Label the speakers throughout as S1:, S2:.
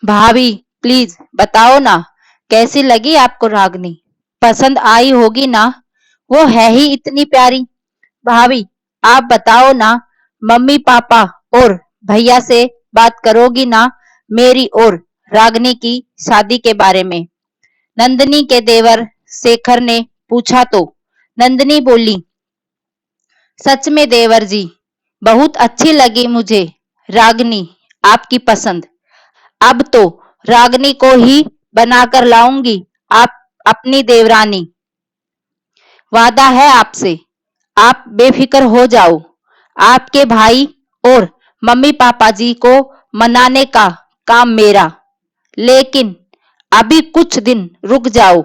S1: भाभी प्लीज बताओ ना, कैसी लगी आपको रागनी? पसंद आई होगी ना, वो है ही इतनी प्यारी। भाभी आप बताओ ना, मम्मी पापा और भैया से बात करोगी ना मेरी और रागनी की शादी के बारे में? नंदनी के देवर शेखर ने पूछा तो नंदनी बोली, सच में देवर जी, बहुत अच्छी लगी मुझे रागनी, आपकी पसंद। अब तो रागनी को ही बनाकर लाऊंगी आप अपनी देवरानी। वादा है आपसे, आप बेफिक्र हो जाओ। आपके भाई और मम्मी पापा जी को मनाने का काम मेरा। लेकिन अभी कुछ दिन रुक जाओ,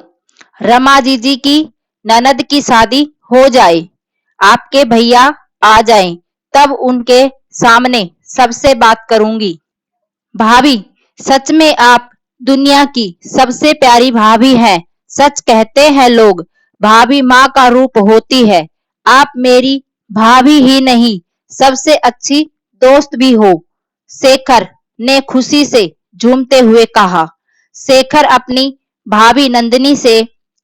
S1: रमा जीजी की ननद की शादी हो जाए, आपके भैया आ जाएं, तब उनके सामने सबसे बात करूंगी। भाभी सच में आप दुनिया की सबसे प्यारी भाभी हैं। सच कहते हैं लोग, भाभी माँ का रूप होती है। आप मेरी भाभी ही नहीं, सबसे अच्छी दोस्त भी हो, शेखर ने खुशी से झूमते हुए कहा। शेखर अपनी भाभी नंदिनी से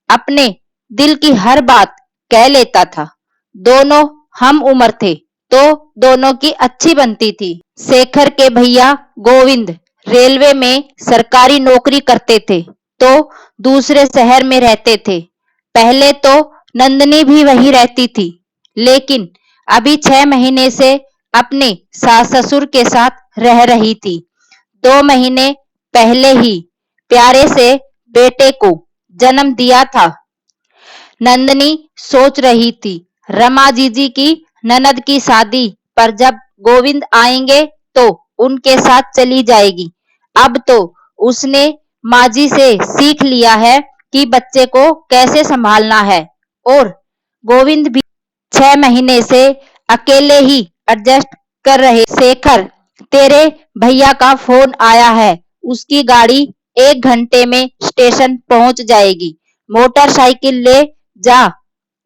S1: अपने दिल की हर बात कह लेता था। दोनों हम उम्र थे तो दोनों की अच्छी बनती थी। शेखर के भैया गोविंद रेलवे में सरकारी नौकरी करते थे तो दूसरे शहर में रहते थे। पहले तो नंदनी भी वही रहती थी, लेकिन अभी 6 महीने से अपने सास ससुर के साथ रह रही थी। 2 महीने पहले ही प्यारे से बेटे को जन्म दिया था। नंदनी सोच रही थी रमा जीजी की ननद की शादी पर जब गोविंद आएंगे तो उनके साथ चली जाएगी। अब तो उसने माँ जी से सीख लिया है कि बच्चे को कैसे संभालना है, और गोविंद भी 6 महीने से अकेले ही एडजस्ट कर रहे। शेखर तेरे भैया का फोन आया है, उसकी गाड़ी 1 घंटे में स्टेशन पहुंच जाएगी। मोटरसाइकिल ले जा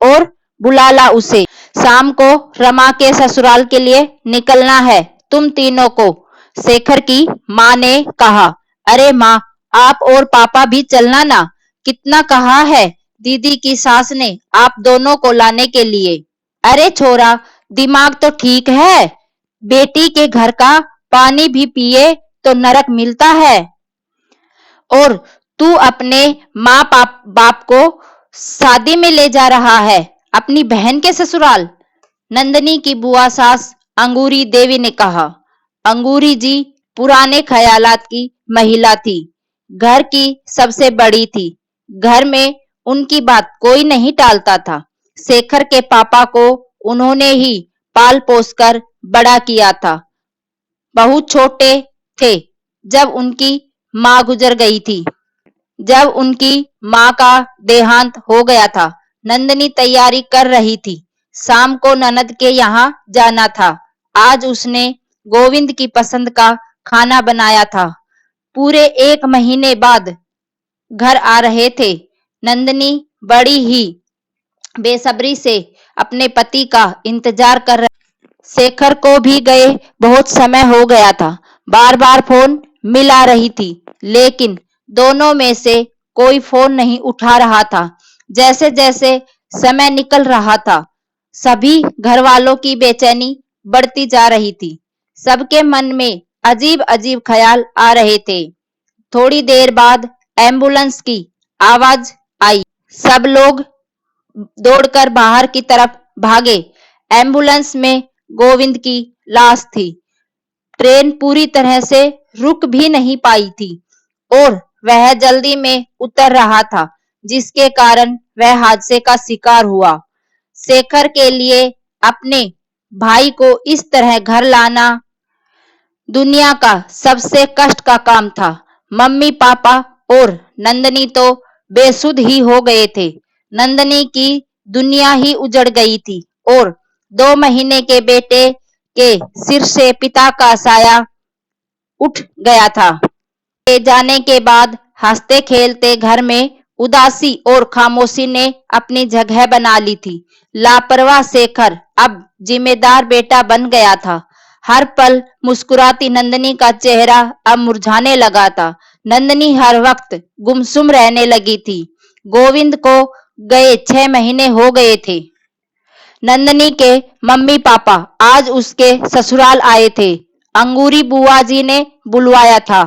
S1: और बुला ला उसे। शाम को रमा के ससुराल के लिए निकलना है तुम तीनों को, शेखर की माँ ने कहा। अरे माँ, आप और पापा भी चलना ना, कितना कहा है दीदी की सास ने आप दोनों को लाने के लिए। अरे छोरा, दिमाग तो ठीक है, बेटी के घर का पानी भी पिए तो नरक मिलता है, और तू अपने माँ बाप को शादी में ले जा रहा है अपनी बहन के ससुराल। नंदनी की बुआ सास अंगूरी देवी ने कहा। अंगूरी जी पुराने ख्यालात की महिला थी, घर की सबसे बड़ी थी। घर में उनकी बात कोई नहीं टालता था। शेखर के पापा को उन्होंने ही पाल पोस कर बड़ा किया था। बहुत छोटे थे जब उनकी माँ गुजर गई थी। जब उनकी माँ का देहांत हो गया था, नंदनी तैयारी कर रही थी। शाम को ननद के यहाँ जाना था। आज उसने गोविंद की पसंद का खाना बनाया था। पूरे 1 महीने बाद घर आ रहे थे। नंदनी बड़ी ही बेसब्री से अपने पति का इंतजार कर रही। शेखर को भी गए बहुत समय हो गया था। बार बार फोन मिला रही थी, लेकिन दोनों में से कोई फोन नहीं उठा रहा था। जैसे जैसे समय निकल रहा था, सभी घर वालों की बेचैनी बढ़ती जा रही थी। सबके मन में अजीब अजीब ख्याल आ रहे थे। थोड़ी देर बाद एम्बुलेंस की आवाज आई। सब लोग दौड़कर बाहर की तरफ भागे। एम्बुलेंस में गोविंद की लाश थी। ट्रेन पूरी तरह से रुक भी नहीं पाई थी और वह जल्दी में उतर रहा था, जिसके कारण वह हादसे का शिकार हुआ। शेखर के लिए अपने भाई को इस तरह घर लाना दुनिया का सबसे कष्ट का काम था। मम्मी पापा और नंदनी तो बेसुध ही हो गए थे। नंदनी की दुनिया ही उजड़ गई थी और 2 महीने के बेटे के सिर से पिता का साया उठ गया था। के जाने के बाद हंसते खेलते घर में उदासी और खामोशी ने अपनी जगह बना ली थी। लापरवाह शेखर अब जिम्मेदार बेटा बन गया था। हर पल मुस्कुराती नंदनी का चेहरा अब मुरझाने लगा था। नंदनी हर वक्त गुमसुम रहने लगी थी। गोविंद को गए 6 महीने हो गए थे। नंदनी के मम्मी पापा आज उसके ससुराल आए थे। अंगूरी बुआ जी ने बुलवाया था।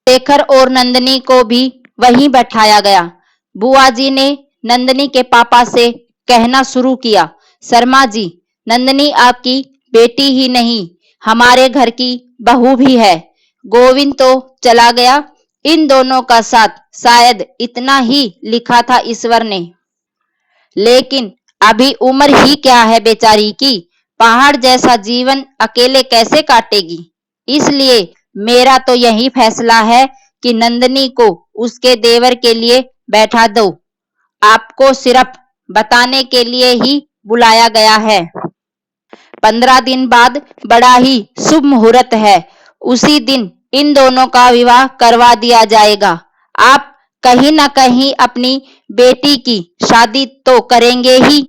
S1: शेखर और नंदनी को भी वहीं बैठाया गया। बुआ जी ने नंदनी के पापा से कहना शुरू किया, शर्मा जी, नंदनी आपकी बेटी ही नहीं, हमारे घर की बहू भी है। गोविंद तो चला गया, इन दोनों का साथ शायद इतना ही लिखा था ईश्वर ने। लेकिन अभी उम्र ही क्या है बेचारी की, पहाड़ जैसा जीवन अकेले कैसे काटेगी। इसलिए मेरा तो यही फैसला है कि नंदनी को उसके देवर के लिए बैठा दो। आपको सिर्फ बताने के लिए ही बुलाया गया है। 15 दिन बाद बड़ा ही शुभ मुहूर्त है। उसी दिन इन दोनों का विवाह करवा दिया जाएगा। आप कहीं ना कहीं अपनी बेटी की शादी तो करेंगे ही।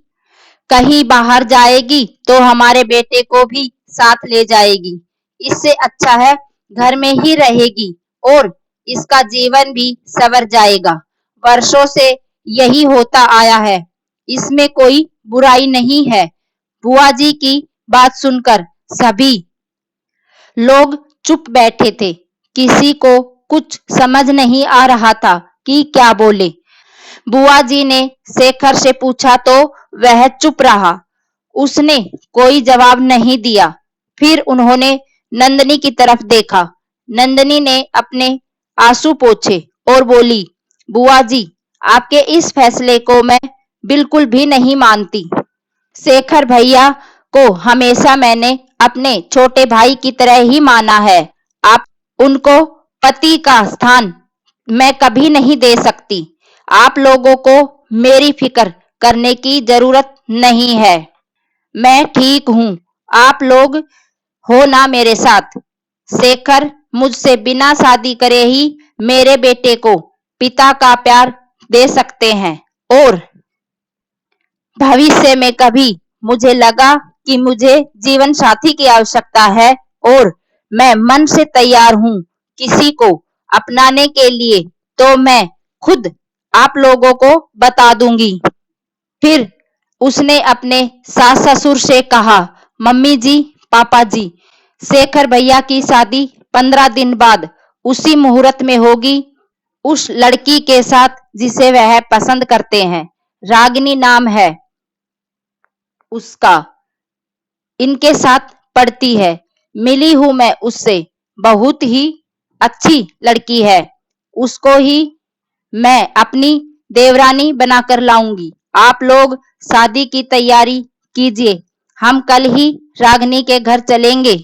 S1: कहीं बाहर जाएगी तो हमारे बेटे को भी साथ ले जाएगी। इससे अच्छा है घर में ही रहेगी और इसका जीवन भी संवर जाएगा। वर्षों से यही होता आया है, इसमें कोई बुराई नहीं है। बुआ जी की बात सुनकर सभी लोग चुप बैठे थे। किसी को कुछ समझ नहीं आ रहा था कि क्या बोले। बुआ जी ने शेखर से पूछा तो वह चुप रहा। उसने कोई जवाब नहीं दिया। फिर उन्होंने नंदनी की तरफ देखा। नंदनी ने अपने आंसू पोंछे और बोली, बुआ जी, आपके इस फैसले को मैं बिल्कुल भी नहीं मानती। शेखर भैया को हमेशा मैंने अपने छोटे भाई की तरह ही माना है। आप उनको पति का स्थान मैं कभी नहीं दे सकती। आप लोगों को मेरी फिक्र करने की जरूरत नहीं है। मैं ठीक हूँ, आप लोग हो ना मेरे साथ। शेखर मुझसे बिना शादी करे ही मेरे बेटे को पिता का प्यार दे सकते हैं और भविष्य में कभी मुझे लगा कि मुझे जीवन साथी की आवश्यकता है और मैं मन से तैयार हूँ किसी को अपनाने के लिए, तो मैं खुद आप लोगों को बता दूंगी। फिर उसने अपने सास ससुर से कहा, मम्मी जी, पापा जी, शेखर भैया की शादी 15 दिन बाद उसी मुहूर्त में होगी, उस लड़की के साथ जिसे वह पसंद करते हैं। रागिनी नाम है उसका, इनके साथ पढ़ती है। मिली हूं मैं उससे, बहुत ही अच्छी लड़की है। उसको ही मैं अपनी देवरानी बनाकर लाऊंगी। आप लोग शादी की तैयारी कीजिए, हम कल ही रागिनी के घर चलेंगे।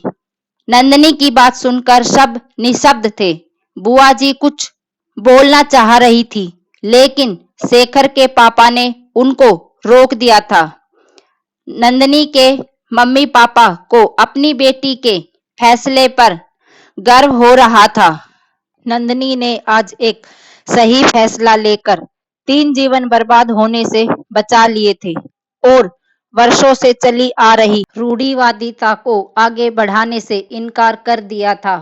S1: नंदनी की बात सुनकर सब निशब्द थे। बुआ जी कुछ बोलना चाह रही थी, लेकिन शेखर के पापा ने उनको रोक दिया था। नंदनी के मम्मी पापा को अपनी बेटी के फैसले पर गर्व हो रहा था। नंदनी ने आज एक सही फैसला लेकर 3 जीवन बर्बाद होने से बचा लिए थे और वर्षों से चली आ रही रूढ़िवादिता को आगे बढ़ाने से इनकार कर दिया था।